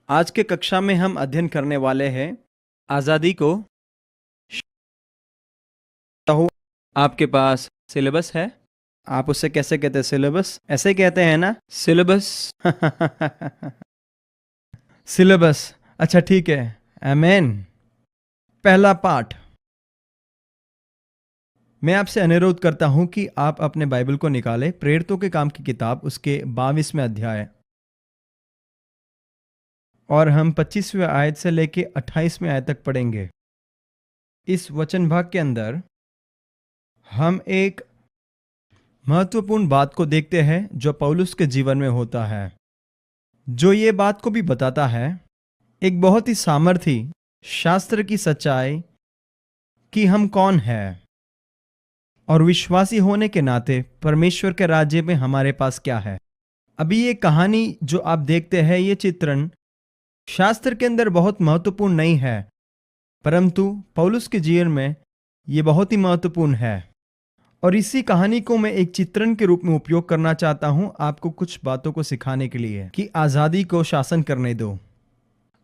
आज के कक्षा में हम अध्ययन करने वाले हैं आज़ादी को। हो आपके पास सिलेबस है। आप उससे कैसे कहते हैं? सिलेबस ऐसे कहते हैं ना, सिलेबस। सिलेबस। अच्छा ठीक है। आमेन। पहला पाठ। मैं आपसे अनुरोध करता हूं कि आप अपने बाइबल को निकालें, प्रेरितों के काम की किताब उसके 22वें अध्याय, और हम 25वें आयत से लेके 28वें आयत तक पढ़ेंगे। इस वचन भाग के अंदर हम एक महत्वपूर्ण बात को देखते हैं जो पौलुस के जीवन में होता है, जो ये बात को भी बताता है, एक बहुत ही सामर्थी शास्त्र की सच्चाई कि हम कौन हैं और विश्वासी होने के नाते परमेश्वर के राज्य में हमारे पास क्या है। अभी ये कहानी जो आप देखते हैं, ये चित्रण शास्त्र के अंदर बहुत महत्वपूर्ण नहीं है, परंतु पौलुस के जीवन में ये बहुत ही महत्वपूर्ण है। और इसी कहानी को मैं एक चित्रण के रूप में उपयोग करना चाहता हूं आपको कुछ बातों को सिखाने के लिए कि आज़ादी को शासन करने दो।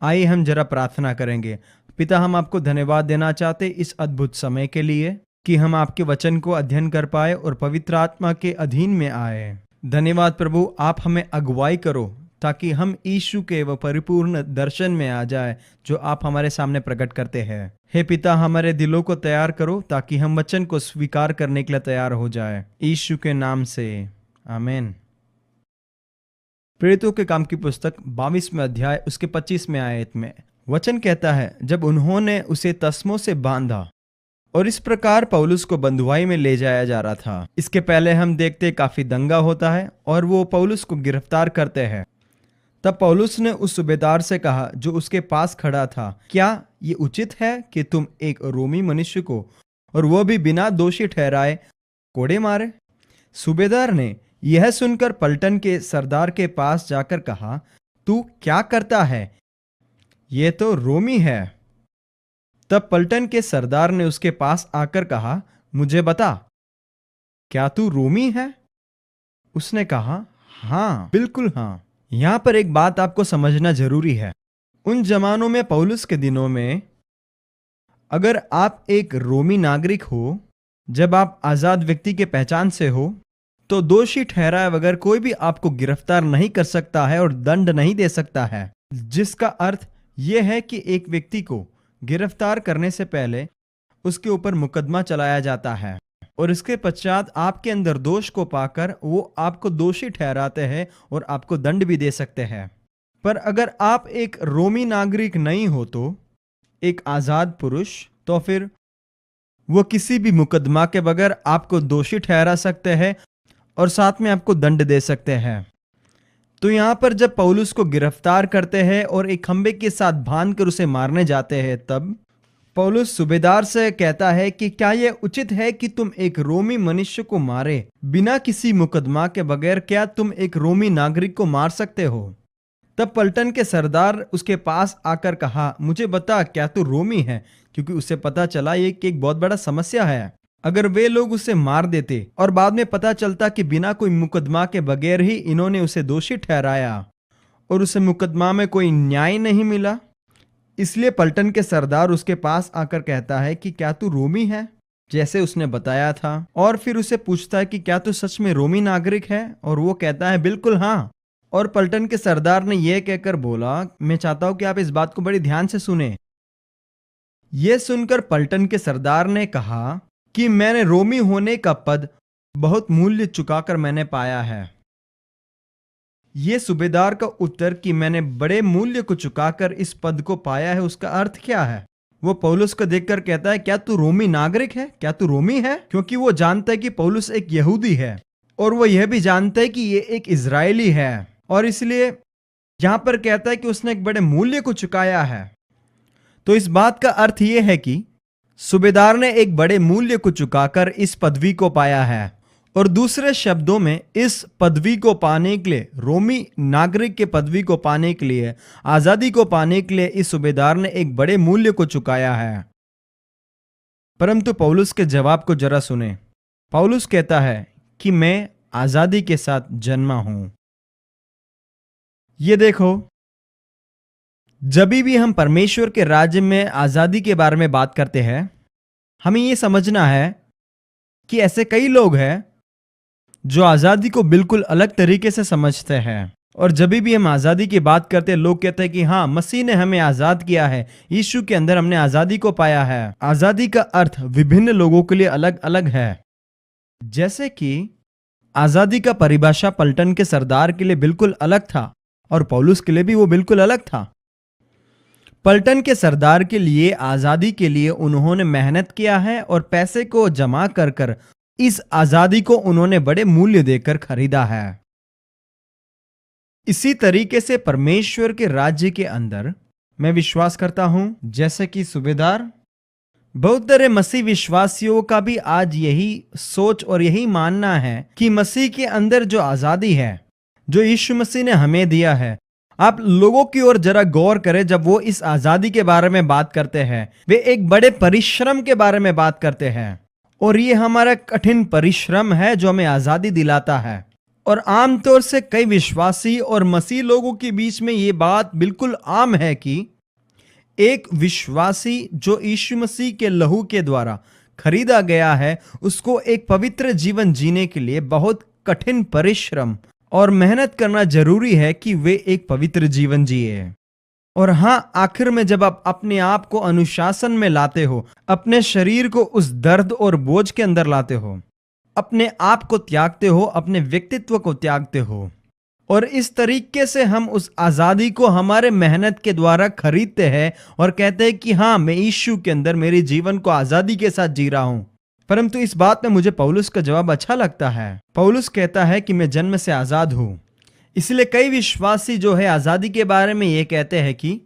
आइए हम जरा प्रार्थना करेंगे। पिता, हम आपको धन्यवाद देना चाहते इस अद्भुत समय के लिए कि हम आपके वचन को अध्ययन कर पाए और पवित्र आत्मा के अधीन में आए। धन्यवाद प्रभु, आप हमें अगुवाई करो ताकि हम यीशु के वह परिपूर्ण दर्शन में आ जाए जो आप हमारे सामने प्रकट करते हैं। हे पिता, हमारे दिलों को तैयार करो ताकि हम वचन को स्वीकार करने के लिए तैयार हो जाए, यीशु के नाम से, आमीन। प्रेरितों के काम की पुस्तक 22वें अध्याय उसके 25वें आयत में वचन कहता है, जब उन्होंने उसे तस्मों से बांधा और इस प्रकार पौलुस को बंधुआई में ले जाया जा रहा था। इसके पहले हम देखते काफी दंगा होता है और वो पौलुस को गिरफ्तार करते हैं। तब पौलुस ने उस सूबेदार से कहा जो उसके पास खड़ा था, क्या ये उचित है कि तुम एक रोमी मनुष्य को, और वो भी बिना दोषी ठहराए, कोड़े मारे? सूबेदार ने यह सुनकर पलटन के सरदार के पास जाकर कहा, तू क्या करता है? ये तो रोमी है। तब पलटन के सरदार ने उसके पास आकर कहा, मुझे बता, क्या तू रोमी है? उसने कहा, हाँ, बिल्कुल हाँ। यहां पर एक बात आपको समझना जरूरी है। उन जमानों में, पौलुस के दिनों में, अगर आप एक रोमी नागरिक हो, जब आप आजाद व्यक्ति के पहचान से हो, तो दोषी ठहराए बगैर कोई भी आपको गिरफ्तार नहीं कर सकता है और दंड नहीं दे सकता है। जिसका अर्थ यह है कि एक व्यक्ति को गिरफ्तार करने से पहले उसके ऊपर मुकदमा चलाया जाता है और इसके पश्चात आपके अंदर दोष को पाकर वो आपको दोषी ठहराते हैं और आपको दंड भी दे सकते हैं। पर अगर आप एक रोमी नागरिक नहीं हो, तो एक आजाद पुरुष, तो फिर वो किसी भी मुकदमा के बगैर आपको दोषी ठहरा सकते हैं और साथ में आपको दंड दे सकते हैं। तो यहां पर जब पौलुस को गिरफ्तार करते हैं और एक खंबे के साथ बांधकर उसे मारने जाते हैं, तब पौलुस सूबेदार से कहता है कि क्या यह उचित है कि तुम एक रोमी मनुष्य को मारे बिना किसी मुकदमा के बगैर? क्या तुम एक रोमी नागरिक को मार सकते हो? तब पलटन के सरदार उसके पास आकर कहा, मुझे बता, क्या तू रोमी है? क्योंकि उसे पता चला ये कि एक बहुत बड़ा समस्या है। अगर वे लोग उसे मार देते और बाद में पता चलता कि बिना कोई मुकदमा के बगैर ही इन्होंने उसे दोषी ठहराया और उसे मुकदमा में कोई न्याय नहीं मिला, इसलिए पलटन के सरदार उसके पास आकर कहता है कि क्या तू रोमी है, जैसे उसने बताया था, और फिर उसे पूछता है कि क्या तू सच में रोमी नागरिक है, और वो कहता है बिल्कुल हाँ। और पलटन के सरदार ने यह कहकर बोला, मैं चाहता हूं कि आप इस बात को बड़ी ध्यान से सुने। यह सुनकर पलटन के सरदार ने कहा कि मैंने रोमी होने का पद बहुत मूल्य चुकाकर मैंने पाया है। ये सूबेदार का उत्तर कि मैंने बड़े मूल्य को चुकाकर इस पद को पाया है, उसका अर्थ क्या है? वो पौलुस को देखकर कहता है, क्या तू रोमी नागरिक है? क्या तू रोमी है? क्योंकि वो जानता है कि पौलुस एक यहूदी है और वो यह भी जानता है कि ये एक इजरायली है, और इसलिए यहां पर कहता है कि उसने एक बड़े मूल्य को चुकाया है। तो इस बात का अर्थ यह है कि सूबेदार ने एक बड़े मूल्य को चुकाकर इस पदवी को पाया है, और दूसरे शब्दों में इस पदवी को पाने के लिए, रोमी नागरिक के पदवी को पाने के लिए, आजादी को पाने के लिए इस सूबेदार ने एक बड़े मूल्य को चुकाया है। परंतु पौलुस के जवाब को जरा सुने। पौलुस कहता है कि मैं आजादी के साथ जन्मा हूं। ये देखो, जब भी हम परमेश्वर के राज्य में आजादी के बारे में बात करते हैं, हमें ये समझना है कि ऐसे कई लोग हैं जो आजादी को बिल्कुल अलग तरीके से समझते हैं। और जब भी हम आजादी की बात करते हैं, लोग कहते हैं कि हाँ, मसीह ने हमें आजाद किया है, यीशु के अंदर हमने आजादी को पाया है। आजादी का अर्थ विभिन्न लोगों के लिए अलग अलग है। जैसे कि आजादी का परिभाषा पलटन के सरदार के लिए बिल्कुल अलग था और पौलुस के लिए भी वो बिल्कुल अलग था। पलटन के सरदार के लिए आजादी के लिए उन्होंने मेहनत किया है और पैसे को जमा कर कर इस आजादी को उन्होंने बड़े मूल्य देकर खरीदा है। इसी तरीके से परमेश्वर के राज्य के अंदर मैं विश्वास करता हूं, जैसे कि सूबेदार, बहुत तरह मसीह विश्वासियों का भी आज यही सोच और यही मानना है कि मसीह के अंदर जो आजादी है, जो यीशु मसीह ने हमें दिया है, आप लोगों की ओर जरा गौर करें। जब वो इस आजादी के बारे में बात करते हैं, वे एक बड़े परिश्रम के बारे में बात करते हैं और ये हमारा कठिन परिश्रम है जो हमें आजादी दिलाता है। और आमतौर से कई विश्वासी और मसीह लोगों के बीच में ये बात बिल्कुल आम है कि एक विश्वासी जो यीशु मसीह के लहू के द्वारा खरीदा गया है, उसको एक पवित्र जीवन जीने के लिए बहुत कठिन परिश्रम और मेहनत करना जरूरी है कि वे एक पवित्र जीवन जिए। और हाँ, आखिर में जब आप अपने आप को अनुशासन में लाते हो, अपने शरीर को उस दर्द और बोझ के अंदर लाते हो, अपने आप को त्यागते हो, अपने व्यक्तित्व को त्यागते हो, और इस तरीके से हम उस आजादी को हमारे मेहनत के द्वारा खरीदते हैं और कहते हैं कि हाँ, मैं यीशु के अंदर मेरे जीवन को आजादी के साथ जी रहा हूं। परंतु इस बात में मुझे पौलुस का जवाब अच्छा लगता है। पौलुस कहता है कि मैं जन्म से आजाद हूं। इसलिए कई विश्वासी जो है आजादी के बारे में ये कहते हैं कि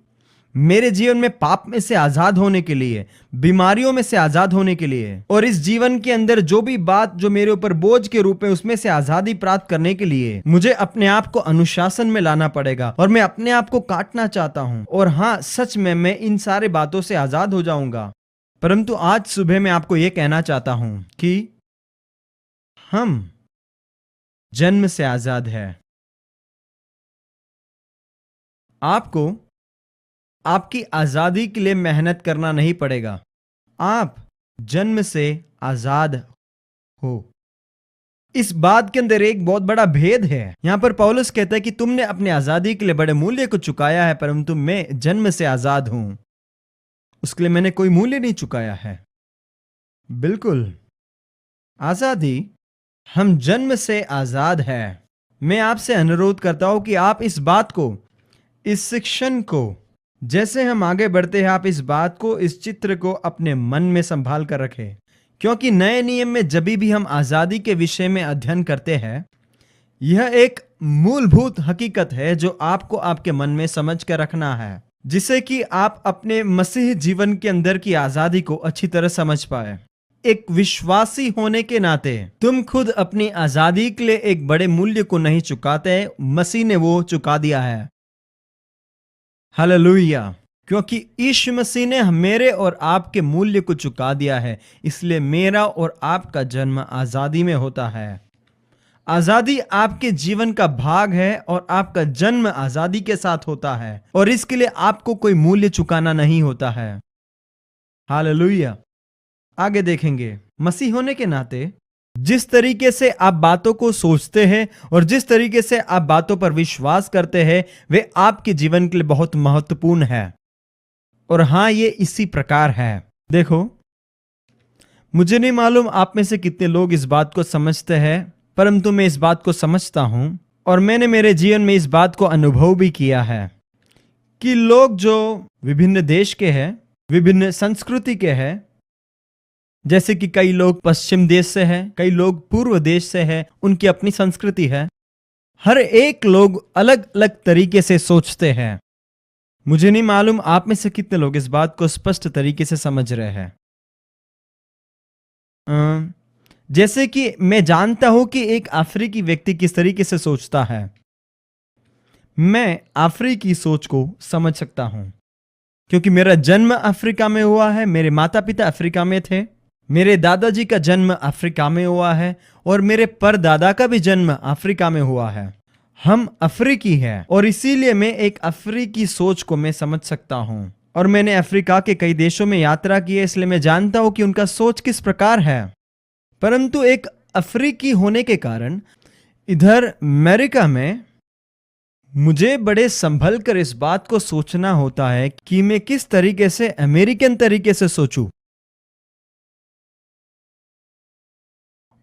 मेरे जीवन में पाप में से आजाद होने के लिए, बीमारियों में से आजाद होने के लिए, और इस जीवन के अंदर जो भी बात जो मेरे ऊपर बोझ के रूप में, उसमें से आजादी प्राप्त करने के लिए मुझे अपने आप को अनुशासन में लाना पड़ेगा और मैं अपने आप को काटना चाहता हूं। और हाँ, सच में मैं इन सारे बातों से आजाद हो जाऊंगा। परंतु आज सुबह मैं आपको यह कहना चाहता हूं कि हम जन्म से आजाद है। आपको आपकी आजादी के लिए मेहनत करना नहीं पड़ेगा। आप जन्म से आजाद हो। इस बात के अंदर एक बहुत बड़ा भेद है। यहां पर पौलुस कहता है कि तुमने अपनी आजादी के लिए बड़े मूल्य को चुकाया है, परंतु मैं जन्म से आजाद हूं, उसके लिए मैंने कोई मूल्य नहीं चुकाया है। बिल्कुल आजादी, हम जन्म से आजाद है। मैं आपसे अनुरोध करता हूं कि आप इस बात को, इस शिक्षण को, जैसे हम आगे बढ़ते हैं, आप इस बात को, इस चित्र को अपने मन में संभाल कर रखें, क्योंकि नए नियम में जब भी हम आजादी के विषय में अध्ययन करते हैं, यह एक मूलभूत हकीकत है जो आपको आपके मन में समझ कर रखना है, जिससे कि आप अपने मसीह जीवन के अंदर की आजादी को अच्छी तरह समझ पाए। एक विश्वासी होने के नाते तुम खुद अपनी आजादी के लिए एक बड़े मूल्य को नहीं चुकाते, मसीह ने वो चुका दिया है। हालेलुया! क्योंकि यीशु मसीह ने मेरे और आपके मूल्य को चुका दिया है, इसलिए मेरा और आपका जन्म आजादी में होता है। आजादी आपके जीवन का भाग है और आपका जन्म आजादी के साथ होता है, और इसके लिए आपको कोई मूल्य चुकाना नहीं होता है। हालेलुया! आगे देखेंगे। मसीह होने के नाते जिस तरीके से आप बातों को सोचते हैं और जिस तरीके से आप बातों पर विश्वास करते हैं, वे आपके जीवन के लिए बहुत महत्वपूर्ण है। और हां, ये इसी प्रकार है। देखो, मुझे नहीं मालूम आप में से कितने लोग इस बात को समझते हैं, परंतु मैं इस बात को समझता हूं और मैंने मेरे जीवन में इस बात को अनुभव भी किया है कि लोग जो विभिन्न देश के हैं, विभिन्न संस्कृति के हैं, जैसे कि कई लोग पश्चिम देश से हैं, कई लोग पूर्व देश से हैं, उनकी अपनी संस्कृति है। हर एक लोग अलग अलग तरीके से सोचते हैं। मुझे नहीं मालूम आप में से कितने लोग इस बात को स्पष्ट तरीके से समझ रहे हैं। जैसे कि मैं जानता हूं कि एक अफ्रीकी व्यक्ति किस तरीके से सोचता है। मैं अफ्रीकी सोच को समझ सकता हूं क्योंकि मेरा जन्म अफ्रीका में हुआ है, मेरे माता पिता अफ्रीका में थे, मेरे दादाजी का जन्म अफ्रीका में हुआ है और मेरे परदादा का भी जन्म अफ्रीका में हुआ है। हम अफ्रीकी हैं और इसीलिए मैं एक अफ्रीकी सोच को मैं समझ सकता हूँ। और मैंने अफ्रीका के कई देशों में यात्रा की है, इसलिए मैं जानता हूँ कि उनका सोच किस प्रकार है। परंतु एक अफ्रीकी होने के कारण इधर अमेरिका में मुझे बड़े संभल कर इस बात को सोचना होता है कि मैं किस तरीके से अमेरिकन तरीके से सोचूं।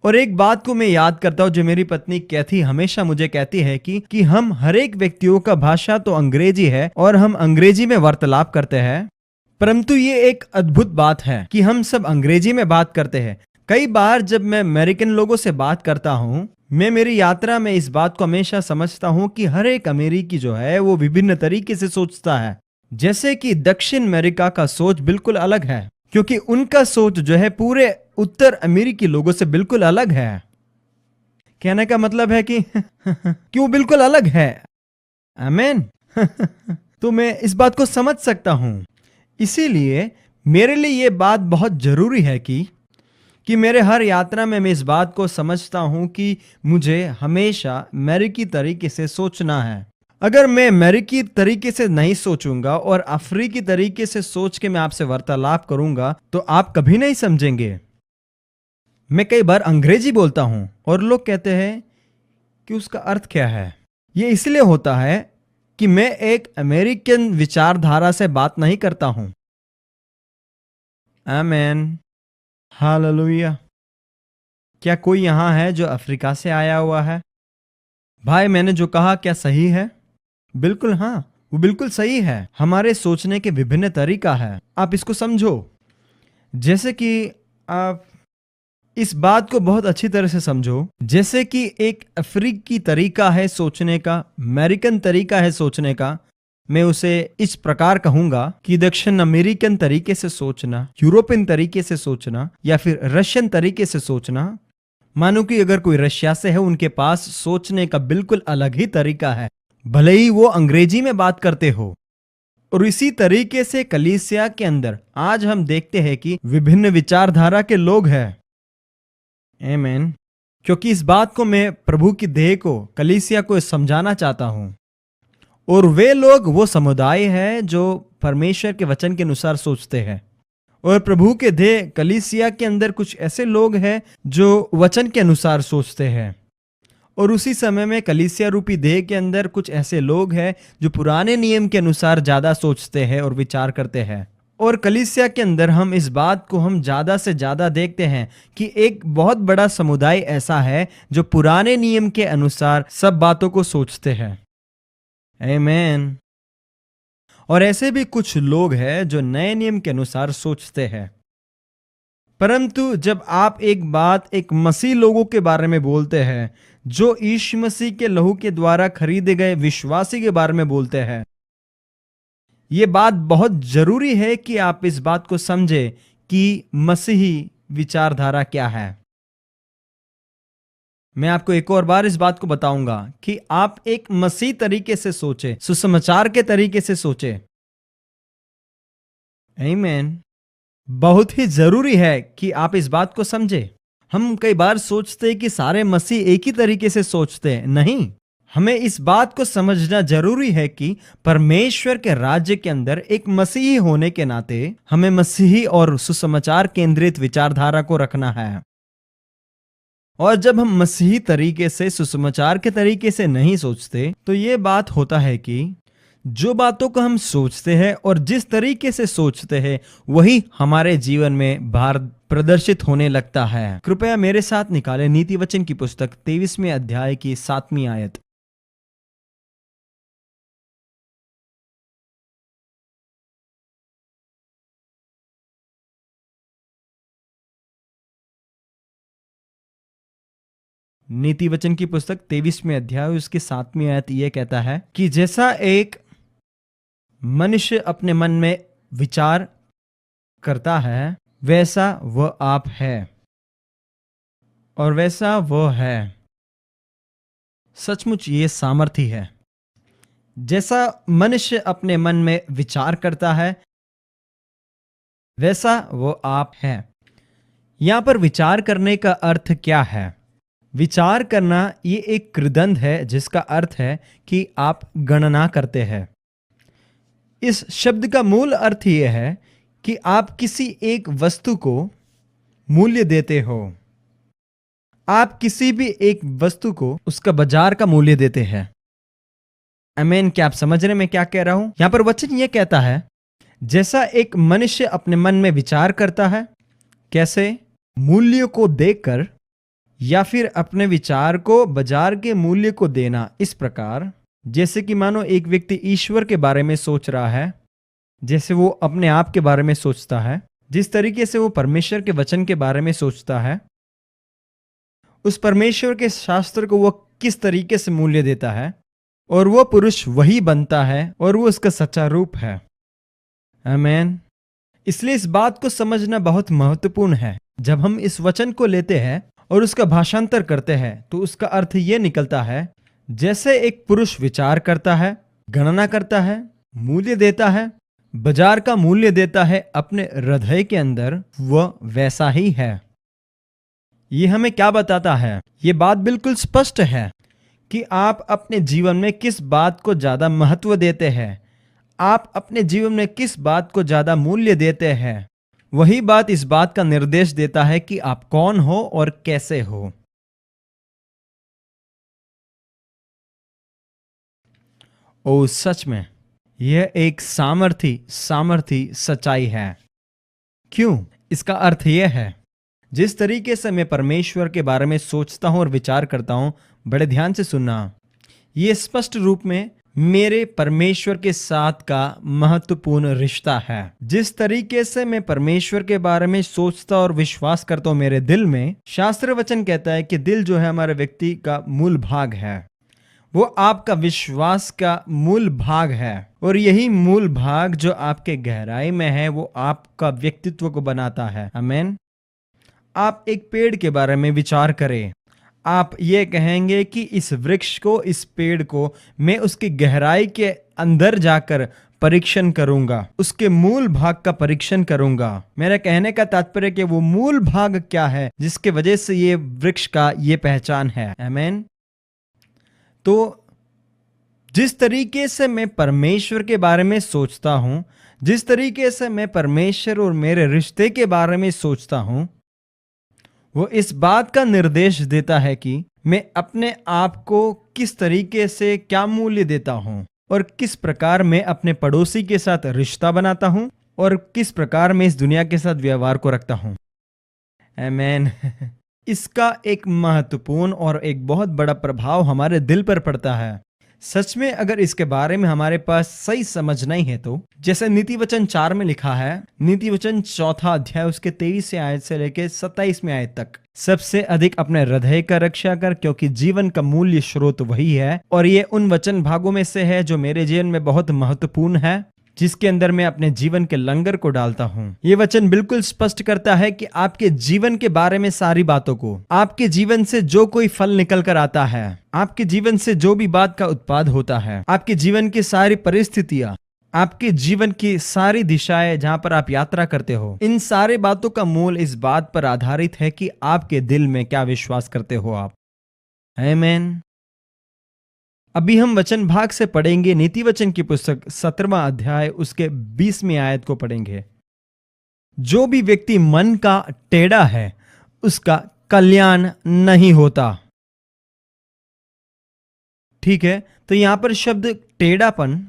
और एक बात को मैं याद करता हूं जो मेरी पत्नी कैथी हमेशा मुझे कहती है कि हम हर एक व्यक्तियों का भाषा तो अंग्रेजी है और हम अंग्रेजी में वार्तालाप करते हैं। परंतु ये एक अद्भुत बात है कि हम सब अंग्रेजी में बात करते हैं। कई बार जब मैं अमेरिकन लोगों से बात करता हूं, मैं मेरी यात्रा में इस बात को हमेशा समझता हूं कि हर एक अमेरिकी जो है वो विभिन्न तरीके से सोचता है। जैसे कि दक्षिण अमेरिका का सोच बिल्कुल अलग है, क्योंकि उनका सोच जो है पूरे उत्तर अमेरिकी लोगों से बिल्कुल अलग है। कहने का मतलब है कि क्यों बिल्कुल अलग है। आमीन। तो मैं इस बात को समझ सकता हूं। इसीलिए मेरे लिए यह बात बहुत जरूरी है कि मेरे हर यात्रा में मैं इस बात को समझता हूं कि मुझे हमेशा अमेरिकी तरीके से सोचना है। अगर मैं अमेरिकी तरीके से नहीं सोचूंगा और अफ्रीकी तरीके से सोच के मैं आपसे वार्तालाप करूंगा तो आप कभी नहीं समझेंगे। मैं कई बार अंग्रेजी बोलता हूं और लोग कहते हैं कि उसका अर्थ क्या है। यह इसलिए होता है कि मैं एक अमेरिकन विचारधारा से बात नहीं करता हूं। आमीन। हालेलुया। क्या कोई यहां है जो अफ्रीका से आया हुआ है? भाई, मैंने जो कहा क्या सही है? बिल्कुल हाँ, वो बिल्कुल सही है। हमारे सोचने के विभिन्न तरीका है। आप इसको समझो। जैसे कि आप इस बात को बहुत अच्छी तरह से समझो। जैसे कि एक अफ्रीकी तरीका है सोचने का, अमेरिकन तरीका है सोचने का। मैं उसे इस प्रकार कहूंगा कि दक्षिण अमेरिकन तरीके से सोचना, यूरोपियन तरीके से सोचना या फिर रशियन तरीके से सोचना। मानो कि अगर कोई रशिया से है, उनके पास सोचने का बिल्कुल अलग ही तरीका है, भले ही वो अंग्रेजी में बात करते हो। और इसी तरीके से कलीसिया के अंदर आज हम देखते हैं कि विभिन्न विचारधारा के लोग हैं। आमीन। क्योंकि इस बात को मैं प्रभु की देह को, कलीसिया को समझाना चाहता हूं। और वे लोग वो समुदाय है जो परमेश्वर के वचन के अनुसार सोचते हैं। और प्रभु के देह कलीसिया के अंदर कुछ ऐसे लोग हैं जो वचन के अनुसार सोचते हैं। और उसी समय में कलीसिया रूपी देह के अंदर कुछ ऐसे लोग हैं जो पुराने नियम के अनुसार ज्यादा सोचते हैं और विचार करते हैं। और कलीसिया के अंदर हम इस बात को हम ज्यादा से ज्यादा देखते हैं कि एक बहुत बड़ा समुदाय ऐसा है जो पुराने नियम के अनुसार सब बातों को सोचते हैं। आमीन। और ऐसे भी कुछ लोग हैं जो नए नियम के अनुसार सोचते हैं। परंतु जब आप एक बात एक मसीह लोगों के बारे में बोलते हैं, जो यीशु मसीह के लहू के द्वारा खरीदे गए विश्वासी के बारे में बोलते हैं, यह बात बहुत जरूरी है कि आप इस बात को समझे कि मसीही विचारधारा क्या है। मैं आपको एक और बार इस बात को बताऊंगा कि आप एक मसीह तरीके से सोचे, सुसमाचार के तरीके से सोचे। आमीन। बहुत ही जरूरी है कि आप इस बात को समझे। हम कई बार सोचते हैं कि सारे मसीह एक ही तरीके से सोचते हैं। नहीं, हमें इस बात को समझना जरूरी है कि परमेश्वर के राज्य के अंदर एक मसीही होने के नाते हमें मसीही और सुसमाचार केंद्रित विचारधारा को रखना है। और जब हम मसीही तरीके से, सुसमाचार के तरीके से नहीं सोचते, तो ये बात होता है कि जो बातों को हम सोचते हैं और जिस तरीके से सोचते हैं वही हमारे जीवन में बाहर प्रदर्शित होने लगता है। कृपया मेरे साथ निकालें नीति वचन की पुस्तक 23वें अध्याय की 7वीं आयत। नीति वचन की पुस्तक 23वें अध्याय उसकी 7वीं आयत यह कहता है कि जैसा एक मनुष्य अपने मन में विचार करता है, वैसा वह आप है और वैसा वह है। सचमुच ये सामर्थी है। जैसा मनुष्य अपने मन में विचार करता है, वैसा वो आप है। यहां पर विचार करने का अर्थ क्या है? विचार करना ये एक कृदंत है जिसका अर्थ है कि आप गणना करते हैं। इस शब्द का मूल अर्थ यह है कि आप किसी एक वस्तु को मूल्य देते हो। आप किसी भी एक वस्तु को उसका बाजार का मूल्य देते हैं। आमीन। क्या आप समझ रहे मैं क्या कह रहा हूं? यहां पर वचन यह कहता है, जैसा एक मनुष्य अपने मन में विचार करता है, कैसे मूल्य को देखकर या फिर अपने विचार को बाजार के मूल्य को देना, इस प्रकार जैसे कि मानो एक व्यक्ति ईश्वर के बारे में सोच रहा है, जैसे वो अपने आप के बारे में सोचता है, जिस तरीके से वो परमेश्वर के वचन के बारे में सोचता है, उस परमेश्वर के शास्त्र को वो किस तरीके से मूल्य देता है, और वो पुरुष वही बनता है और वो उसका सच्चा रूप है। आमीन। इसलिए इस बात को समझना बहुत महत्वपूर्ण है। जब हम इस वचन को लेते हैं और उसका भाषांतर करते हैं तो उसका अर्थ ये निकलता है, जैसे एक पुरुष विचार करता है, गणना करता है, मूल्य देता है, बाजार का मूल्य देता है अपने हृदय के अंदर, वह वैसा ही है। ये हमें क्या बताता है? ये बात बिल्कुल स्पष्ट है कि आप अपने जीवन में किस बात को ज्यादा महत्व देते हैं, आप अपने जीवन में किस बात को ज्यादा मूल्य देते हैं। वही बात इस बात का निर्देश देता है कि आप कौन हो और कैसे हो। ओ सच में यह एक सामर्थी सच्चाई है। क्यों? इसका अर्थ यह है, जिस तरीके से मैं परमेश्वर के बारे में सोचता हूं और विचार करता हूं, बड़े ध्यान से सुनना, यह स्पष्ट रूप में मेरे परमेश्वर के साथ का महत्वपूर्ण रिश्ता है। जिस तरीके से मैं परमेश्वर के बारे में सोचता और विश्वास करता हूं मेरे दिल में, शास्त्र वचन कहता है कि दिल जो है हमारे व्यक्ति का मूल भाग है, वो आपका विश्वास का मूल भाग है, और यही मूल भाग जो आपके गहराई में है वो आपका व्यक्तित्व को बनाता है। आमीन। आप एक पेड़ के बारे में विचार करें, आप ये कहेंगे कि इस वृक्ष को, इस पेड़ को मैं उसकी गहराई के अंदर जाकर परीक्षण करूंगा, उसके मूल भाग का परीक्षण करूंगा। मेरा कहने का तात्पर्य कि वो मूल भाग क्या है जिसके वजह से ये वृक्ष का ये पहचान है। आमीन। तो जिस तरीके से मैं परमेश्वर के बारे में सोचता हूं, जिस तरीके से मैं परमेश्वर और मेरे रिश्ते के बारे में सोचता हूं, वो इस बात का निर्देश देता है कि मैं अपने आप को किस तरीके से क्या मूल्य देता हूं, और किस प्रकार मैं अपने पड़ोसी के साथ रिश्ता बनाता हूं, और किस प्रकार मैं इस दुनिया के साथ व्यवहार को रखता हूं। आमीन। इसका एक महत्वपूर्ण और एक बहुत बड़ा प्रभाव हमारे दिल पर पड़ता है। सच में अगर इसके बारे में हमारे पास सही समझ नहीं है तो, जैसे नीति वचन 4 में लिखा है, नीति वचन 4 अध्याय उसके 23 आयत से लेकर 27 आयत तक, सबसे अधिक अपने हृदय का रक्षा कर, क्योंकि जीवन का मूल्य स्रोत वही है। और ये उन वचन भागों में से है जो मेरे जीवन में बहुत महत्वपूर्ण है, जिसके अंदर मैं अपने जीवन के लंगर को डालता हूं। ये वचन बिल्कुल स्पष्ट करता है कि आपके जीवन के बारे में सारी बातों को, आपके जीवन से जो कोई फल निकल कर आता है, आपके जीवन से जो भी बात का उत्पाद होता है, आपके जीवन की सारी परिस्थितियां, आपके जीवन की सारी दिशाएं जहां पर आप यात्रा करते हो, इन सारे बातों का मूल इस बात पर आधारित है कि आपके दिल में क्या विश्वास करते हो आप। आमीन। अभी हम वचन भाग से पढ़ेंगे, नीति वचन की पुस्तक 17वां अध्याय उसके 20वें आयत को पढ़ेंगे। जो भी व्यक्ति मन का टेढ़ा है उसका कल्याण नहीं होता। ठीक है, तो यहां पर शब्द टेढ़ापन,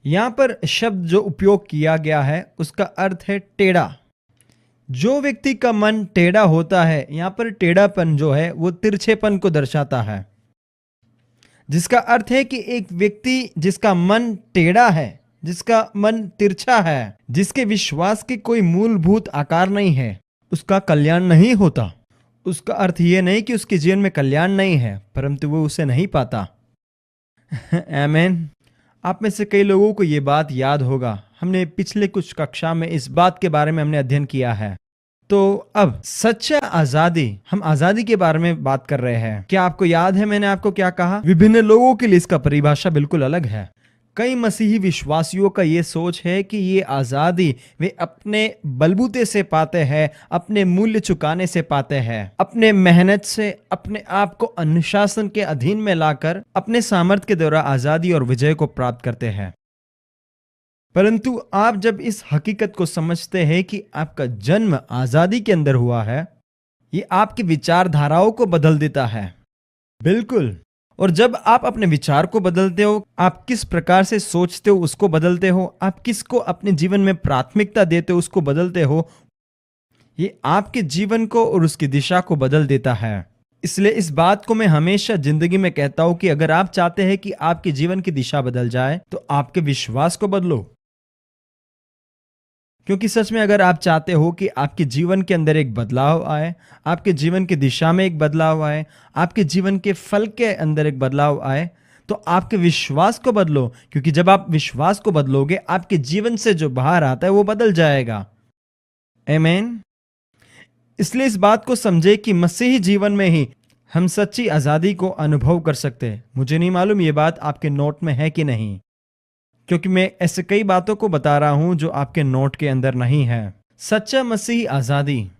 यहां पर शब्द जो उपयोग किया गया है उसका अर्थ है टेढ़ा। जो व्यक्ति का मन टेढ़ा होता है, यहां पर टेढ़ापन जो है वो तिरछेपन को दर्शाता है, जिसका अर्थ है कि एक व्यक्ति जिसका मन टेढ़ा है, जिसका मन तिरछा है, जिसके विश्वास के कोई मूलभूत आकार नहीं है, उसका कल्याण नहीं होता। उसका अर्थ यह नहीं कि उसके जीवन में कल्याण नहीं है, परंतु वो उसे नहीं पाता। आमीन। आप में से कई लोगों को यह बात याद होगा, हमने पिछले कुछ कक्षा में इस बात के बारे में हमने अध्ययन किया है। तो अब सच्चा आजादी, हम आजादी के बारे में बात कर रहे हैं। क्या आपको याद है मैंने आपको क्या कहा? विभिन्न लोगों के लिए इसका परिभाषा बिल्कुल अलग है। कई मसीही विश्वासियों का ये सोच है कि ये आज़ादी वे अपने बलबूते से पाते हैं, अपने मूल्य चुकाने से पाते हैं, अपने मेहनत से अपने आप को अनुशासन के अधीन में लाकर अपने सामर्थ्य के द्वारा आज़ादी और विजय को प्राप्त करते हैं। परंतु आप जब इस हकीकत को समझते हैं कि आपका जन्म आज़ादी के अंदर हुआ है, ये आपकी विचारधाराओं को बदल देता है। बिल्कुल। और जब आप अपने विचार को बदलते हो, आप किस प्रकार से सोचते हो उसको बदलते हो, आप किसको अपने जीवन में प्राथमिकता देते हो उसको बदलते हो, ये आपके जीवन को और उसकी दिशा को बदल देता है। इसलिए इस बात को मैं हमेशा जिंदगी में कहता हूं कि अगर आप चाहते हैं कि आपके जीवन की दिशा बदल जाए तो आपके विश्वास को बदलो। क्योंकि सच में अगर आप चाहते हो कि आपके जीवन के अंदर एक बदलाव आए, आपके जीवन की दिशा में एक बदलाव आए, आपके जीवन के फल के अंदर एक बदलाव आए, तो आपके विश्वास को बदलो। क्योंकि जब आप विश्वास को बदलोगे, आपके जीवन से जो बाहर आता है वो बदल जाएगा। आमीन। इसलिए इस बात को समझे कि मसीही जीवन में ही हम सच्ची आज़ादी को अनुभव कर सकते हैं। मुझे नहीं मालूम ये बात आपके नोट में है कि नहीं, क्योंकि मैं ऐसे कई बातों को बता रहा हूं जो आपके नोट के अंदर नहीं है। सच्चा मसीही आज़ादी,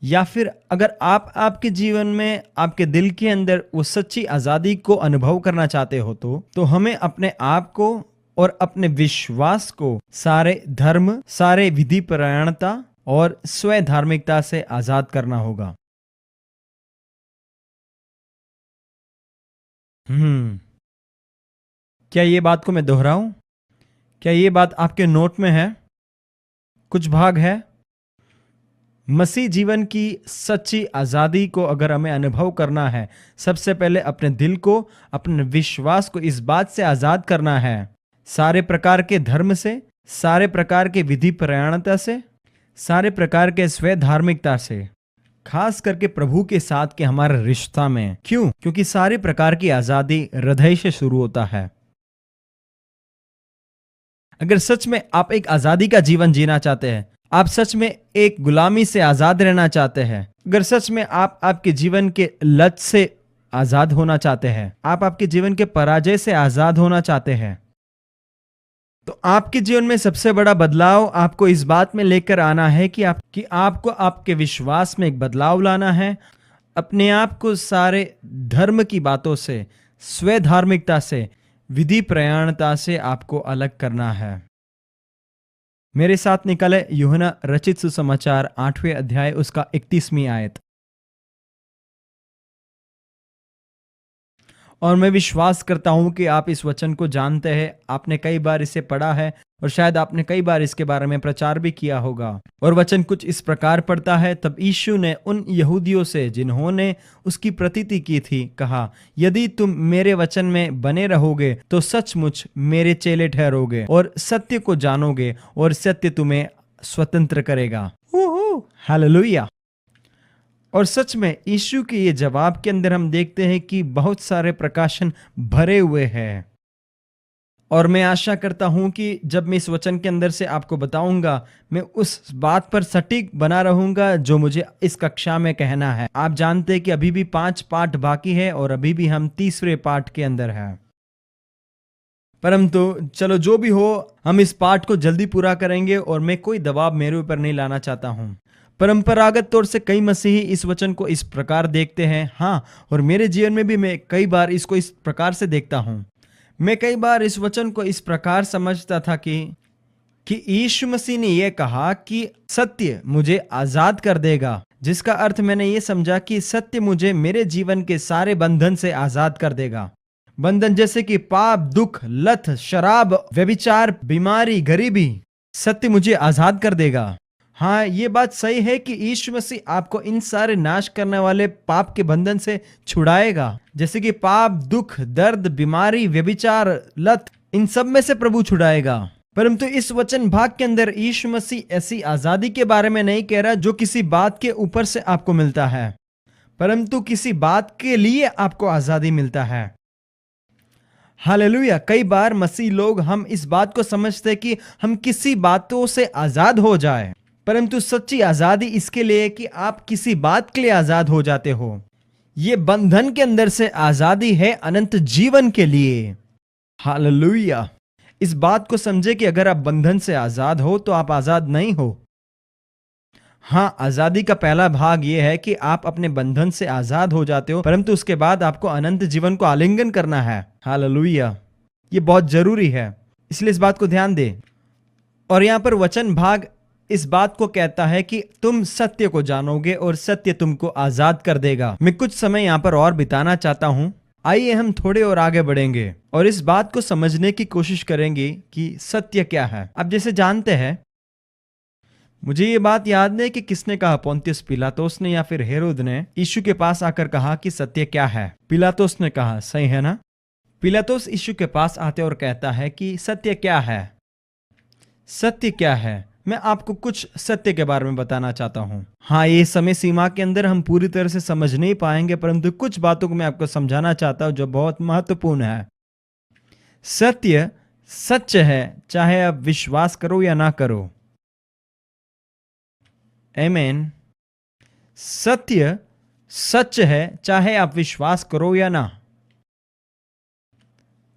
या फिर अगर आप आपके जीवन में आपके दिल के अंदर वो सच्ची आज़ादी को अनुभव करना चाहते हो तो हमें अपने आप को और अपने विश्वास को सारे धर्म, सारे विधि परायणता और स्वयं धार्मिकता से आज़ाद करना होगा। क्या ये बात को मैं दोहराऊं? क्या ये बात आपके नोट में है? कुछ भाग है। मसीह जीवन की सच्ची आज़ादी को अगर हमें अनुभव करना है, सबसे पहले अपने दिल को, अपने विश्वास को इस बात से आज़ाद करना है, सारे प्रकार के धर्म से, सारे प्रकार के विधि परायणता से, सारे प्रकार के स्वयं धार्मिकता से, खास करके प्रभु के साथ के हमारे रिश्ता में। क्यों? क्योंकि सारे प्रकार की आज़ादी हृदय से शुरू होता है। अगर सच में आप एक आज़ादी का जीवन जीना चाहते हैं, आप सच में एक गुलामी से आज़ाद रहना चाहते हैं, अगर सच में आप आपके जीवन के लत से आज़ाद होना चाहते हैं, आप आपके जीवन के पराजय से आज़ाद होना चाहते हैं, तो आपके जीवन में सबसे बड़ा बदलाव आपको इस बात में लेकर आना है कि आपको आपके विश्वास में एक बदलाव लाना है। अपने आप को सारे धर्म की बातों से, स्वयं धार्मिकता से, विधि प्रयाणता से आपको अलग करना है। मेरे साथ निकले यूहन्ना रचित सुसमाचार 8वें अध्याय उसका 31वीं आयत। और मैं विश्वास करता हूं कि आप इस वचन को जानते हैं, आपने कई बार इसे पढ़ा है और शायद आपने कई बार इसके बारे में प्रचार भी किया होगा। और वचन कुछ इस प्रकार पढ़ता है, तब यीशु ने उन यहूदियों से जिन्होंने उसकी प्रतीति की थी कहा, यदि तुम मेरे वचन में बने रहोगे तो सचमुच मेरे चेले ठहरोगे और सत्य को जानोगे और सत्य तुम्हें स्वतंत्र करेगा। हालेलुया। और सच में यीशु के ये जवाब के अंदर हम देखते हैं कि बहुत सारे प्रकाशन भरे हुए हैं। और मैं आशा करता हूं कि जब मैं इस वचन के अंदर से आपको बताऊंगा, मैं उस बात पर सटीक बना रहूंगा जो मुझे इस कक्षा में कहना है। आप जानते हैं कि अभी भी 5 पाठ बाकी है और अभी भी हम 30वें पाठ के अंदर हैं। परंतु चलो जो भी हो, हम इस पाठ को जल्दी पूरा करेंगे और मैं कोई दबाव मेरे ऊपर नहीं लाना चाहता हूं। परंपरागत तौर से कई मसीही इस वचन को इस प्रकार देखते हैं, हाँ, और मेरे जीवन में भी मैं कई बार इसको इस प्रकार से देखता हूं। मैं कई बार इस वचन को इस प्रकार समझता था कि यीशु मसीह ने यह कहा कि सत्य मुझे आजाद कर देगा, जिसका अर्थ मैंने ये समझा कि सत्य मुझे मेरे जीवन के सारे बंधन से आजाद कर देगा। बंधन जैसे कि पाप, दुख, लत, शराब, व्यभिचार, बीमारी, गरीबी, सत्य मुझे आजाद कर देगा। हाँ, ये बात सही है कि यीशु मसीह आपको इन सारे नाश करने वाले पाप के बंधन से छुड़ाएगा, जैसे कि पाप, दुख, दर्द, बीमारी, व्यभिचार, लत, इन सब में से प्रभु छुड़ाएगा। परंतु इस वचन भाग के अंदर यीशु मसीह ऐसी आजादी के बारे में नहीं कह रहा जो किसी बात के ऊपर से आपको मिलता है, परंतु किसी बात के लिए आपको आजादी मिलता है। हालेलुया। कई बार मसीह लोग हम इस बात को समझते कि हम किसी बातों से आजाद हो जाए, परंतु सच्ची आजादी इसके लिए कि आप किसी बात के लिए आजाद हो जाते हो। ये बंधन के अंदर से आजादी है अनंत जीवन के लिए। हालेलुया। इस बात को समझे कि अगर आप बंधन से आजाद हो तो आप आजाद नहीं हो। हाँ, आजादी का पहला भाग यह है कि आप अपने बंधन से आजाद हो जाते हो, परंतु उसके बाद आपको अनंत जीवन को आलिंगन करना है। हालेलुया, ये बहुत जरूरी है, इसलिए इस बात को ध्यान दे। और यहां पर वचन भाग इस बात को कहता है कि तुम सत्य को जानोगे और सत्य तुमको आजाद कर देगा। मैं कुछ समय यहां पर और बिताना चाहता हूं। आइए हम थोड़े और आगे बढ़ेंगे और इस बात को समझने की कोशिश करेंगे कि सत्य क्या है। अब जैसे जानते हैं, मुझे ये बात याद नहीं कि किसने कहा, पोंतियस पिलातुस ने या फिर हेरोद ने यीशु के पास आकर कहा कि सत्य क्या है। पिलातुस ने कहा, सही है ना? पिलातुस यीशु के पास आते और कहता है कि सत्य क्या है, सत्य क्या है। मैं आपको कुछ सत्य के बारे में बताना चाहता हूं। हाँ, ये समय सीमा के अंदर हम पूरी तरह से समझ नहीं पाएंगे, परंतु कुछ बातों को मैं आपको समझाना चाहता हूं जो बहुत महत्वपूर्ण है। सत्य सच है, चाहे आप विश्वास करो या ना करो। आमीन। सत्य सच है, चाहे आप विश्वास करो या ना।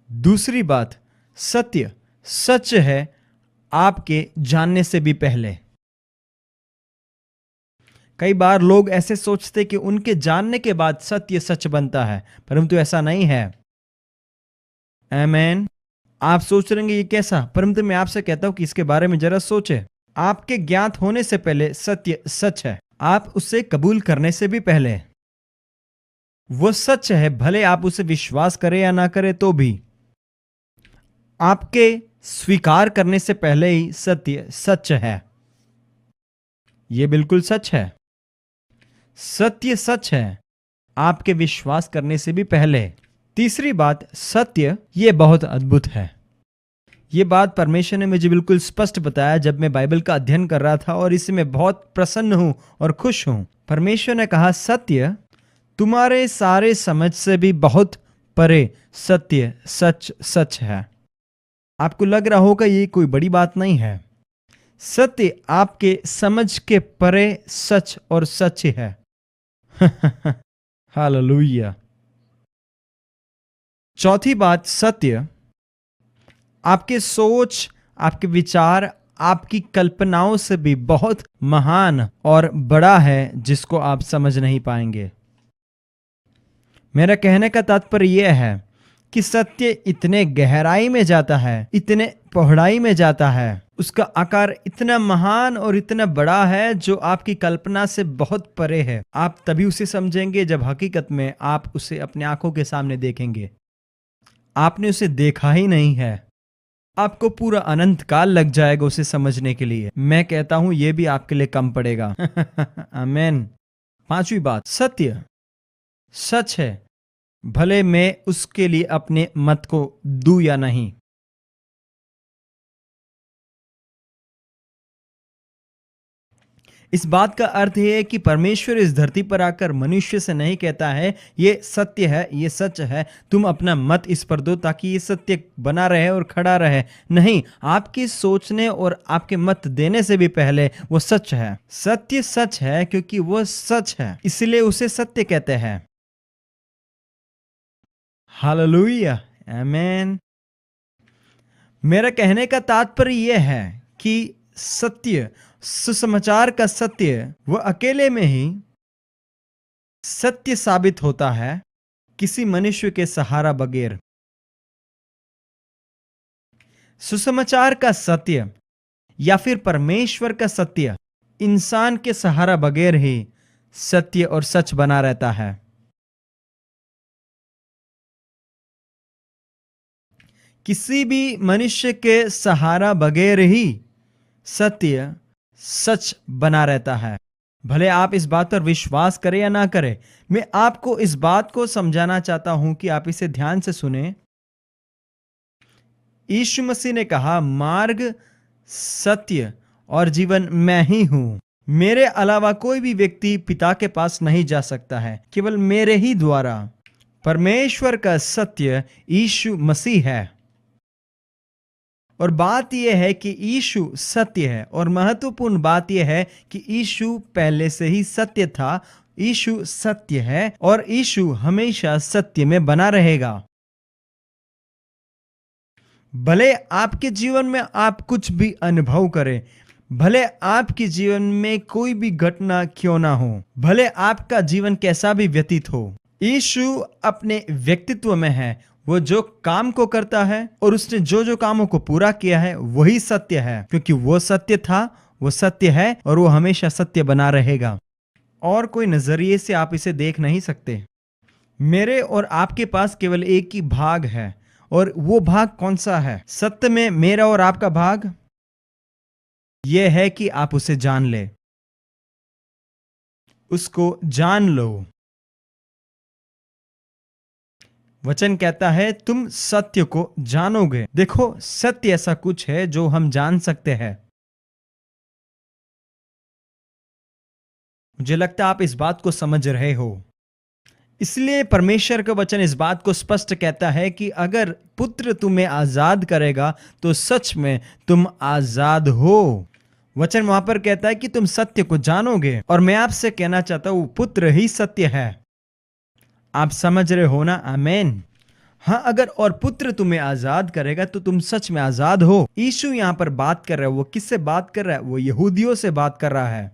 दूसरी बात, सत्य सच है आपके जानने से भी पहले। कई बार लोग ऐसे सोचते कि उनके जानने के बाद सत्य सच बनता है, परंतु ऐसा नहीं है। आमीन। आप सोच रहे हैं ये कैसा, परंतु मैं आपसे कहता हूं कि इसके बारे में जरा सोचे। आपके ज्ञात होने से पहले सत्य सच है, आप उसे कबूल करने से भी पहले वो सच है, भले आप उसे विश्वास करें या ना करें तो भी। आपके स्वीकार करने से पहले ही सत्य सच है, यह बिल्कुल सच है। सत्य सच है आपके विश्वास करने से भी पहले। तीसरी बात, सत्य यह बहुत अद्भुत है। यह बात परमेश्वर ने मुझे बिल्कुल स्पष्ट बताया जब मैं बाइबल का अध्ययन कर रहा था, और इससे मैं बहुत प्रसन्न हूं और खुश हूं। परमेश्वर ने कहा, सत्य तुम्हारे सारे समझ से भी बहुत परे सत्य सच सच है। आपको लग रहा होगा ये कोई बड़ी बात नहीं है। सत्य आपके समझ के परे सच और सच है। हालेलुया। चौथी बात, सत्य आपके सोच, आपके विचार, आपकी कल्पनाओं से भी बहुत महान और बड़ा है, जिसको आप समझ नहीं पाएंगे। मेरा कहने का तात्पर्य यह है कि सत्य इतने गहराई में जाता है, इतने पौड़ाई में जाता है, उसका आकार इतना महान और इतना बड़ा है जो आपकी कल्पना से बहुत परे है। आप तभी उसे समझेंगे जब हकीकत में आप उसे अपने आंखों के सामने देखेंगे। आपने उसे देखा ही नहीं है, आपको पूरा अनंत काल लग जाएगा उसे समझने के लिए। मैं कहता हूं यह भी आपके लिए कम पड़ेगा। आमीन। पांचवी बात, सत्य सच है, भले मैं उसके लिए अपने मत को दूं या नहीं। इस बात का अर्थ यह है कि परमेश्वर इस धरती पर आकर मनुष्य से नहीं कहता है ये सत्य है, ये सच है, तुम अपना मत इस पर दो ताकि ये सत्य बना रहे और खड़ा रहे। नहीं, आपके सोचने और आपके मत देने से भी पहले वो सच है। सत्य सच है क्योंकि वो सच है, इसलिए उसे सत्य कहते हैं। हालेलुया, आमीन। मेरा कहने का तात्पर्य यह है कि सत्य, सुसमाचार का सत्य, वह अकेले में ही सत्य साबित होता है, किसी मनुष्य के सहारा बगैर। सुसमाचार का सत्य या फिर परमेश्वर का सत्य इंसान के सहारा बगैर ही सत्य और सच बना रहता है। किसी भी मनुष्य के सहारा बगैर ही सत्य सच बना रहता है, भले आप इस बात पर विश्वास करें या ना करें। मैं आपको इस बात को समझाना चाहता हूं कि आप इसे ध्यान से सुने। यीशु मसीह ने कहा, मार्ग, सत्य और जीवन मैं ही हूं, मेरे अलावा कोई भी व्यक्ति पिता के पास नहीं जा सकता है, केवल मेरे ही द्वारा। परमेश्वर का सत्य यीशु मसीह है, और बात यह है कि यीशु सत्य है, और महत्वपूर्ण बात यह है कि यीशु पहले से ही सत्य था। यीशु सत्य है और यीशु हमेशा सत्य में बना रहेगा। भले आपके जीवन में आप कुछ भी अनुभव करें, भले आपके जीवन में कोई भी घटना क्यों ना हो, भले आपका जीवन कैसा भी व्यतीत हो, यीशु अपने व्यक्तित्व में है। वो जो काम को करता है और उसने जो जो कामों को पूरा किया है वही सत्य है, क्योंकि वो सत्य था, वो सत्य है और वो हमेशा सत्य बना रहेगा। और कोई नजरिए से आप इसे देख नहीं सकते। मेरे और आपके पास केवल एक ही भाग है, और वो भाग कौन सा है? सत्य में मेरा और आपका भाग यह है कि आप उसे जान ले, उसको जान लो। वचन कहता है तुम सत्य को जानोगे। देखो, सत्य ऐसा कुछ है जो हम जान सकते हैं। मुझे लगता है आप इस बात को समझ रहे हो। इसलिए परमेश्वर का वचन इस बात को स्पष्ट कहता है कि अगर पुत्र तुम्हें आजाद करेगा तो सच में तुम आजाद हो। वचन वहां पर कहता है कि तुम सत्य को जानोगे, और मैं आपसे कहना चाहता हूं पुत्र ही सत्य है। आप समझ रहे हो ना? आमीन। हाँ, अगर और पुत्र तुम्हें आजाद करेगा तो तुम सच में आजाद हो। यीशु यहाँ पर बात कर रहा है। वो किससे बात कर रहा है? वो यहूदियों से बात कर रहा है,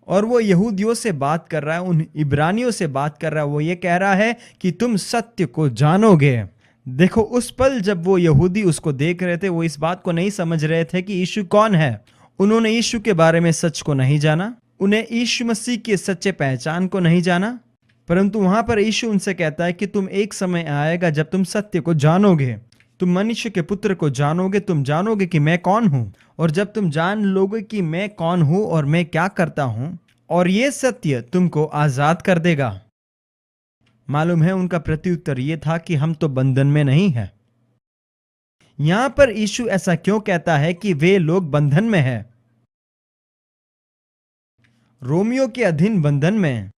और वो यहूदियों से बात कर रहा है, उन इब्रानियों से बात कर रहा है। वो ये कह रहा है कि तुम सत्य को जानोगे। देखो, उस पल जब वो यहूदी उसको देख रहे थे, वो इस बात को नहीं समझ रहे थे कि यीशु कौन है। उन्होंने यीशु के बारे में सच को नहीं जाना, उन्हें यीशु मसीह के सच्चे पहचान को नहीं जाना। परंतु वहां पर यीशु उनसे कहता है कि तुम एक समय आएगा जब तुम सत्य को जानोगे, तुम मनुष्य के पुत्र को जानोगे, तुम जानोगे कि मैं कौन हूं। और जब तुम जान लोगे कि मैं कौन हूं और मैं क्या करता हूं, और ये सत्य तुमको आजाद कर देगा। मालूम है उनका प्रत्युत्तर ये था कि हम तो बंधन में नहीं हैं। यहां पर यीशु ऐसा क्यों कहता है कि वे लोग बंधन में हैं, रोमियो के अधीन बंधन में,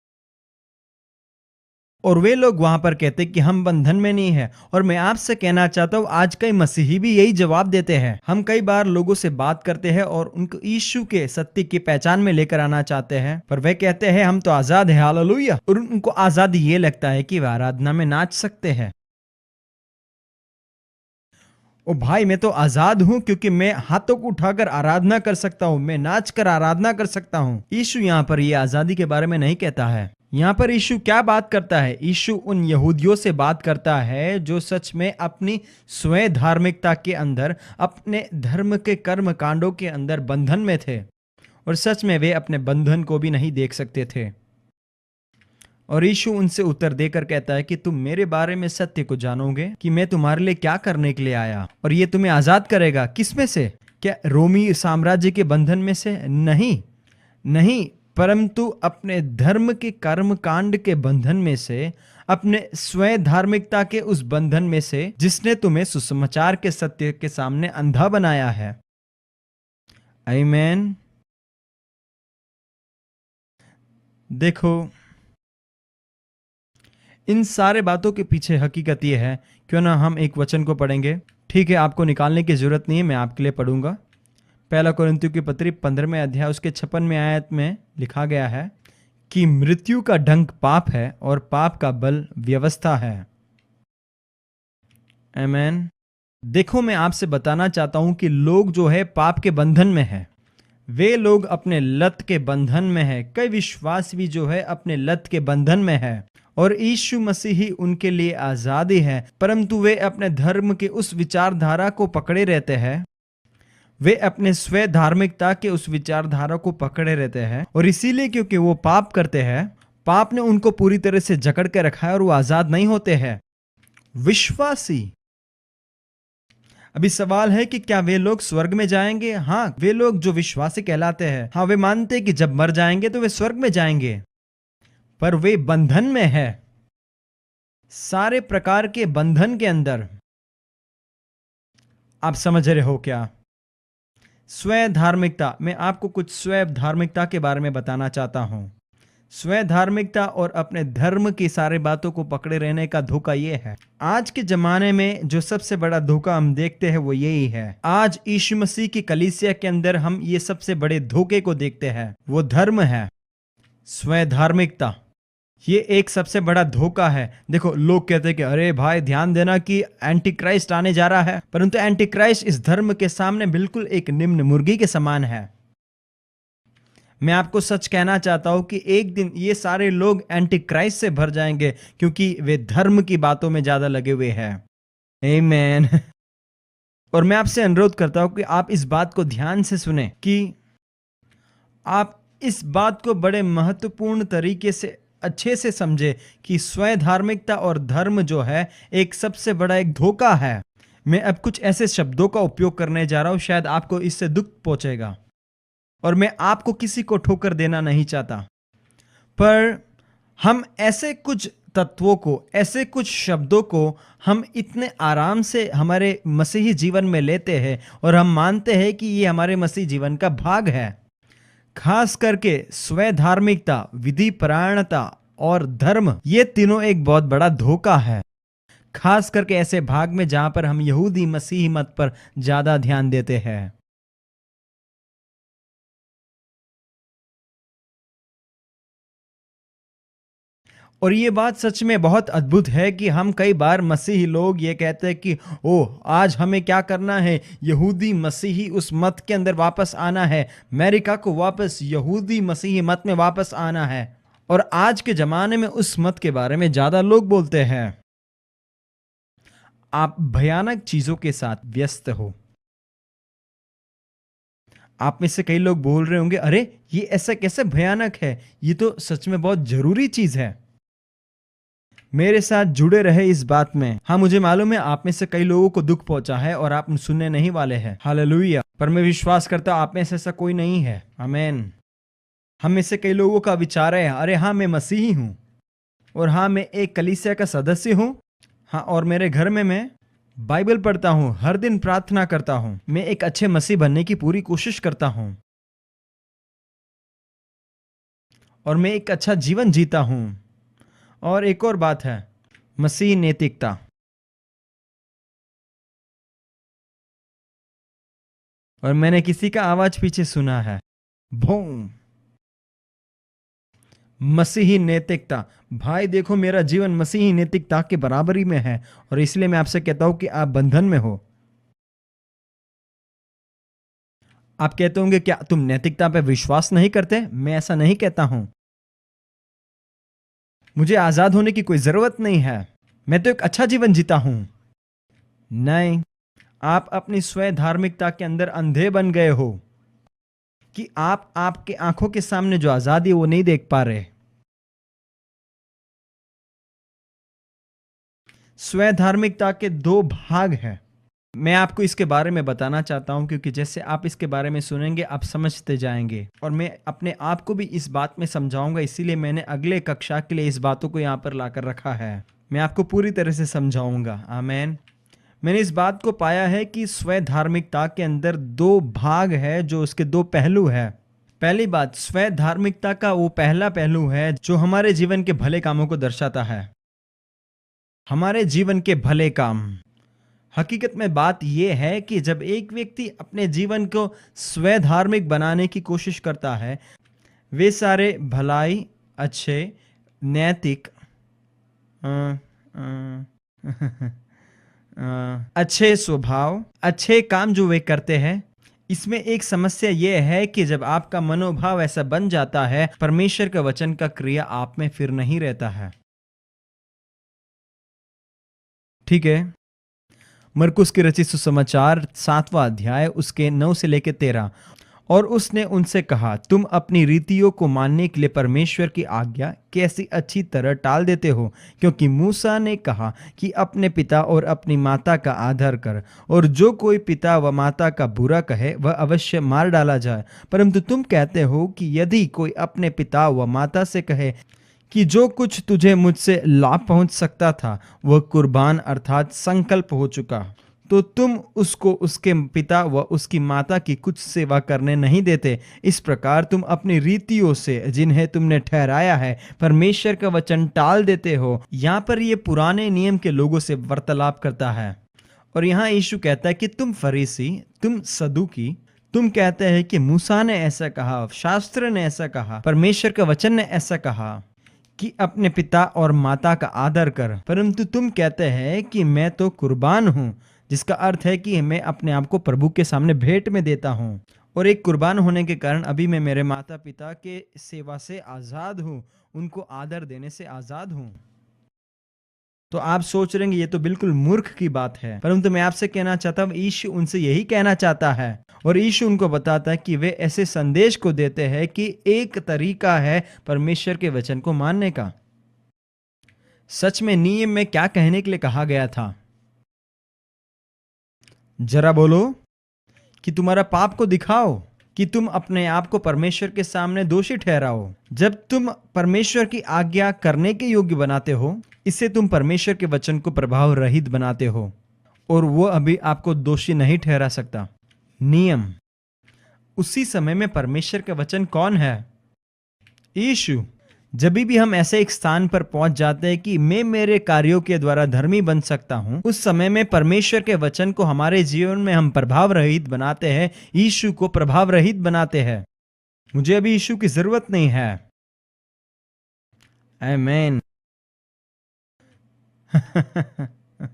और वे लोग वहां पर कहते कि हम बंधन में नहीं है। और मैं आपसे कहना चाहता हूं आज कई मसीही भी यही जवाब देते हैं। हम कई बार लोगों से बात करते हैं और उनको यीशु के सत्य की पहचान में लेकर आना चाहते हैं, पर वे कहते हैं हम तो आजाद है, हालेलुया। और उनको आजादी ये लगता है कि वे आराधना में नाच सकते हैं। ओ भाई, मैं तो आजाद हूं क्योंकि मैं हाथों को उठाकर आराधना कर सकता हूं, मैं नाच कर आराधना कर सकता हूं। यीशु यहाँ पर ये आजादी के बारे में नहीं कहता है। यहाँ पर यीशु क्या बात करता है? यीशु उन यहूदियों से बात करता है जो सच में अपनी स्वयं धार्मिकता के अंदर, अपने धर्म के कर्म कांडों के अंदर बंधन में थे, और सच में वे अपने बंधन को भी नहीं देख सकते थे। और यीशु उनसे उत्तर देकर कहता है कि तुम मेरे बारे में सत्य को जानोगे कि मैं तुम्हारे लिए क्या करने के लिए आया, और ये तुम्हें आजाद करेगा। किसमें से? क्या रोमी साम्राज्य के बंधन में से? नहीं, नहीं, परंतु अपने धर्म के कर्म कांड के बंधन में से, अपने स्वयं धार्मिकता के उस बंधन में से जिसने तुम्हें सुसमाचार के सत्य के सामने अंधा बनाया है। आमीन। देखो, इन सारे बातों के पीछे हकीकत यह है। क्यों ना हम एक वचन को पढ़ेंगे? ठीक है, आपको निकालने की जरूरत नहीं है, मैं आपके लिए पढ़ूंगा। पहला कोरिन्थियों की पत्री 15वें अध्याय उसके 56वें आयत में लिखा गया है कि मृत्यु का डंक पाप है और पाप का बल व्यवस्था है। आमीन। देखो, मैं आपसे बताना चाहता हूं कि लोग जो है पाप के बंधन में है, वे लोग अपने लत के बंधन में है। कई विश्वास भी जो है अपने लत के बंधन में है, और यीशु मसीह ही उनके लिए आजादी है, परंतु वे अपने धर्म के उस विचारधारा को पकड़े रहते हैं, वे अपने स्वयं धार्मिकता के उस विचारधारा को पकड़े रहते हैं। और इसीलिए क्योंकि वो पाप करते हैं, पाप ने उनको पूरी तरह से जकड़ के रखा है और वो आजाद नहीं होते हैं। विश्वासी, अभी सवाल है कि क्या वे लोग स्वर्ग में जाएंगे? हाँ, वे लोग जो विश्वासी कहलाते हैं, हाँ, वे मानते हैं कि जब मर जाएंगे तो वे स्वर्ग में जाएंगे, पर वे बंधन में है, सारे प्रकार के बंधन के अंदर। आप समझ रहे हो क्या? स्वयं धार्मिकता, मैं आपको कुछ स्वयं धार्मिकता के बारे में बताना चाहता हूं। स्वयं धार्मिकता और अपने धर्म की सारी बातों को पकड़े रहने का धोखा यह है। आज के जमाने में जो सबसे बड़ा धोखा हम देखते हैं वो यही है। आज यीशु मसीह की कलीसिया के अंदर हम ये सबसे बड़े धोखे को देखते हैं। वो धर्म है, स्वयं धार्मिकता। ये एक सबसे बड़ा धोखा है। देखो, लोग कहते हैं कि अरे भाई ध्यान देना कि एंटी क्राइस्ट आने जा रहा है, परंतु एंटी क्राइस्ट इस धर्म के सामने बिल्कुल एक निम्न मुर्गी के समान है। मैं आपको सच कहना चाहता हूं कि एक दिन ये सारे लोग एंटी क्राइस्ट से भर जाएंगे, क्योंकि वे धर्म की बातों में ज्यादा लगे हुए हैं। आमीन। और मैं आपसे अनुरोध करता हूं कि आप इस बात को ध्यान से सुने, कि आप इस बात को बड़े महत्वपूर्ण तरीके से अच्छे से समझे कि स्वयं धार्मिकता और धर्म जो है एक सबसे बड़ा एक धोखा है। मैं अब कुछ ऐसे शब्दों का उपयोग करने जा रहा हूं, शायद आपको इससे दुख पहुंचेगा, और मैं आपको किसी को ठोकर देना नहीं चाहता, पर हम ऐसे कुछ तत्वों को, ऐसे कुछ शब्दों को हम इतने आराम से हमारे मसीही जीवन में लेते हैं और हम मानते हैं कि ये हमारे मसीही जीवन का भाग है। खास करके स्वयं धार्मिकता, विधि परायणता और धर्म, ये तीनों एक बहुत बड़ा धोखा है, खास करके ऐसे भाग में जहां पर हम यहूदी मसीही मत पर ज्यादा ध्यान देते हैं। और ये बात सच में बहुत अद्भुत है कि हम कई बार मसीही लोग ये कहते हैं कि ओह, आज हमें क्या करना है, यहूदी मसीही उस मत के अंदर वापस आना है, अमेरिका को वापस यहूदी मसीही मत में वापस आना है। और आज के जमाने में उस मत के बारे में ज्यादा लोग बोलते हैं। आप भयानक चीजों के साथ व्यस्त हो। आप में से कई लोग बोल रहे होंगे, अरे ये ऐसा कैसे भयानक है, ये तो सच में बहुत जरूरी चीज है। मेरे साथ जुड़े रहे इस बात में। हाँ, मुझे मालूम है आप में से कई लोगों को दुख पहुंचा है और आप सुनने नहीं वाले हैं। हालेलुया। पर मैं विश्वास करता हूं आप में से ऐसा कोई नहीं है। आमीन। हम में से कई लोगों का विचार है, अरे हाँ मैं मसीही हूं, और हाँ मैं एक कलीसिया का सदस्य हूं, हाँ और मेरे घर में मैं बाइबल पढ़ता हूं, हर दिन प्रार्थना करता हूं, मैं एक अच्छे मसीह बनने की पूरी कोशिश करता हूं, और मैं एक अच्छा जीवन जीता हूं। और एक और बात है, मसीह नैतिकता। और मैंने किसी का आवाज पीछे सुना है, भूम, मसीही नैतिकता। भाई देखो, मेरा जीवन मसीही नैतिकता के बराबरी में है, और इसलिए मैं आपसे कहता हूं कि आप बंधन में हो। आप कहते होंगे, क्या तुम नैतिकता पर विश्वास नहीं करते? मैं ऐसा नहीं कहता हूं। मुझे आजाद होने की कोई जरूरत नहीं है, मैं तो एक अच्छा जीवन जीता हूं। नहीं, आप अपनी स्वयं धार्मिकता के अंदर अंधे बन गए हो, कि आप आपके आंखों के सामने जो आजादी है वो नहीं देख पा रहे। स्वयं धार्मिकता के दो भाग हैं। मैं आपको इसके बारे में बताना चाहता हूं, क्योंकि जैसे आप इसके बारे में सुनेंगे आप समझते जाएंगे, और मैं अपने आप को भी इस बात में समझाऊंगा। इसीलिए मैंने अगले कक्षा के लिए इस बातों को यहां पर लाकर रखा है। मैं आपको पूरी तरह से समझाऊंगा। आमीन। मैंने इस बात को पाया है कि स्वयं धार्मिकता के अंदर दो भाग है, जो उसके दो पहलू है। पहली बात, स्वयं धार्मिकता का वो पहला पहलू है जो हमारे जीवन के भले कामों को दर्शाता है। हमारे जीवन के भले काम। हकीकत में बात यह है कि जब एक व्यक्ति अपने जीवन को स्वयं धार्मिक बनाने की कोशिश करता है, वे सारे भलाई, अच्छे, नैतिक, अच्छे स्वभाव, अच्छे काम जो वे करते हैं, इसमें एक समस्या यह है कि जब आपका मनोभाव ऐसा बन जाता है, परमेश्वर के वचन का क्रिया आप में फिर नहीं रहता है। ठीक है। मरकुस की रचित सुसमाचार 7वां अध्याय उसके 9 से लेकर 13। और उसने उनसे कहा, तुम अपनी रीतियों को मानने के लिए परमेश्वर की आज्ञा कैसी अच्छी तरह टाल देते हो, क्योंकि मूसा ने कहा कि अपने पिता और अपनी माता का आदर कर, और जो कोई पिता व माता का बुरा कहे वह अवश्य मार डाला जाए। परंतु तुम कहते हो कि यदि कोई अपने पिता व माता से कहे कि जो कुछ तुझे मुझसे लाभ पहुंच सकता था वह कुर्बान अर्थात संकल्प हो चुका, तो तुम उसको उसके पिता व उसकी माता की कुछ सेवा करने नहीं देते। इस प्रकार तुम अपनी रीतियों से जिन्हें तुमने ठहराया है परमेश्वर का वचन टाल देते हो। यहाँ पर ये पुराने नियम के लोगों से वार्तालाप करता है, और यहाँ यीशु कहता है कि तुम फरीसी, तुम सदूकी, तुम कहते हैं कि मूसा ने ऐसा कहा, शास्त्र ने ऐसा कहा, परमेश्वर का वचन ने ऐसा कहा, कि अपने पिता और माता का आदर कर, परंतु तुम कहते हैं कि मैं तो कुर्बान हूँ, जिसका अर्थ है कि मैं अपने आप को प्रभु के सामने भेंट में देता हूँ, और एक कुर्बान होने के कारण अभी मैं मेरे माता पिता के सेवा से आजाद हूँ, उनको आदर देने से आजाद हूँ। तो आप सोच रहे हैं ये तो बिल्कुल मूर्ख की बात है, परंतु मैं आपसे कहना चाहता हूँ यीशु उनसे यही कहना चाहता है, और यीशु उनको बताता है कि वे ऐसे संदेश को देते हैं कि एक तरीका है परमेश्वर के वचन को मानने का। सच में नियम में क्या कहने के लिए कहा गया था? जरा बोलो कि तुम्हारा पाप को दिखाओ, कि तुम अपने आप को परमेश्वर के सामने दोषी ठहराओ। जब तुम परमेश्वर की आज्ञा करने के योग्य बनाते हो, इससे तुम परमेश्वर के वचन को प्रभाव रहित बनाते हो, और वो अभी आपको दोषी नहीं ठहरा सकता। नियम। उसी समय में परमेश्वर का वचन कौन है? यीशु। जब भी हम ऐसे एक स्थान पर पहुंच जाते हैं कि मैं मेरे कार्यों के द्वारा धर्मी बन सकता हूं, उस समय में परमेश्वर के वचन को हमारे जीवन में हम प्रभाव रहित बनाते हैं, यीशु को प्रभाव रहित बनाते हैं। मुझे अभी यीशु की जरूरत नहीं है। आमीन।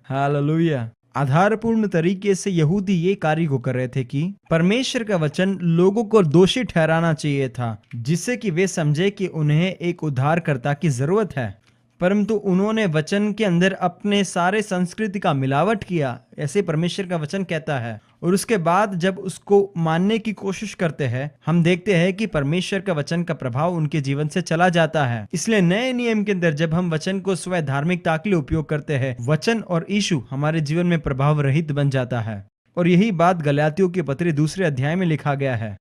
हालेलुया। आधारपूर्ण तरीके से यहूदी ये कार्य को कर रहे थे कि परमेश्वर का वचन लोगों को दोषी ठहराना चाहिए था, जिससे कि वे समझे कि उन्हें एक उद्धारकर्ता की जरूरत है, परंतु उन्होंने वचन के अंदर अपने सारे संस्कृति का मिलावट किया, ऐसे परमेश्वर का वचन कहता है। और उसके बाद जब उसको मानने की कोशिश करते हैं, हम देखते हैं कि परमेश्वर का वचन का प्रभाव उनके जीवन से चला जाता है। इसलिए नए नियम के अंदर जब हम वचन को स्वयं धार्मिकता के लिए उपयोग करते हैं, वचन और यीशु हमारे जीवन में प्रभाव रहित बन जाता है। और यही बात गलातियों के पत्री 2 अध्याय में लिखा गया है।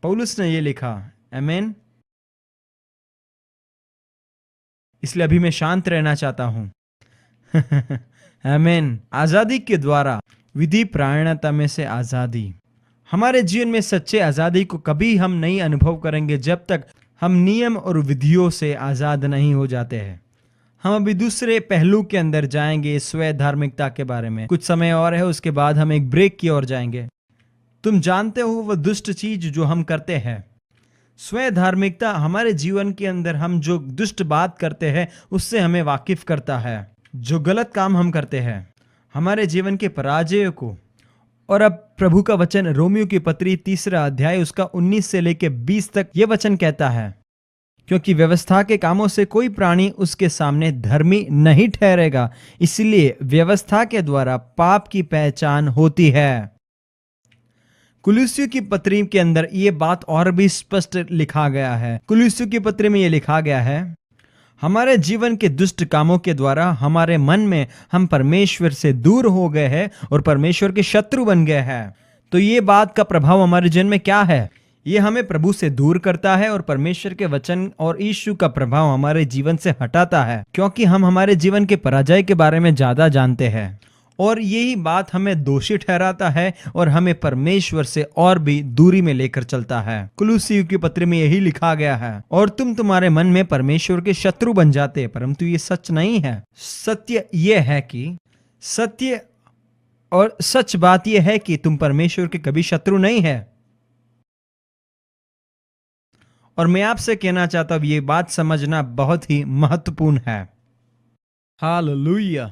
पौलुस ने ये लिखा। आमीन। इसलिए अभी मैं शांत रहना चाहता हूं। आमीन। आजादी के द्वारा विधि परायणता में से आजादी। हमारे जीवन में सच्चे आजादी को कभी हम नहीं अनुभव करेंगे जब तक हम नियम और विधियों से आजाद नहीं हो जाते हैं। हम अभी दूसरे पहलू के अंदर जाएंगे, स्वयं धार्मिकता के बारे में। कुछ समय और है, उसके बाद हम एक ब्रेक की ओर जाएंगे। तुम जानते हो वह दुष्ट चीज जो हम करते हैं, स्वयं धार्मिकता हमारे जीवन के अंदर हम जो दुष्ट बात करते हैं उससे हमें वाकिफ करता है। जो गलत काम हम करते हैं, हमारे जीवन के पराजय को। और अब प्रभु का वचन रोमियो की पत्री 3 अध्याय उसका 19 से लेके 20 तक ये वचन कहता है, क्योंकि व्यवस्था के कामों से कोई प्राणी उसके सामने धर्मी नहीं ठहरेगा, इसलिए व्यवस्था के द्वारा पाप की पहचान होती है। कुलुस्सियों की पत्री के अंदर ये बात और भी स्पष्ट लिखा गया है। कुलुस्सियों की पत्री में ये लिखा गया है, हमारे जीवन के दुष्ट कामों के द्वारा हमारे मन में हम परमेश्वर से दूर हो गए हैं और परमेश्वर के शत्रु बन गए हैं। तो ये बात का प्रभाव हमारे जीवन में क्या है? ये हमें प्रभु से दूर करता है और परमेश्वर के वचन और यीशु का प्रभाव हमारे जीवन से हटाता है, क्योंकि हम हमारे जीवन के पराजय के बारे में ज्यादा जानते हैं। और यही बात हमें दोषी ठहराता है और हमें परमेश्वर से और भी दूरी में लेकर चलता है। कुलुस्सियों की पत्री में यही लिखा गया है, और तुम तुम्हारे मन में परमेश्वर के शत्रु बन जाते, परंतु ये सच नहीं है। सत्य ये है कि सत्य और सच बात यह है कि तुम परमेश्वर के कभी शत्रु नहीं है। और मैं आपसे कहना चाहता हूं ये बात समझना बहुत ही महत्वपूर्ण है। हालेलुया।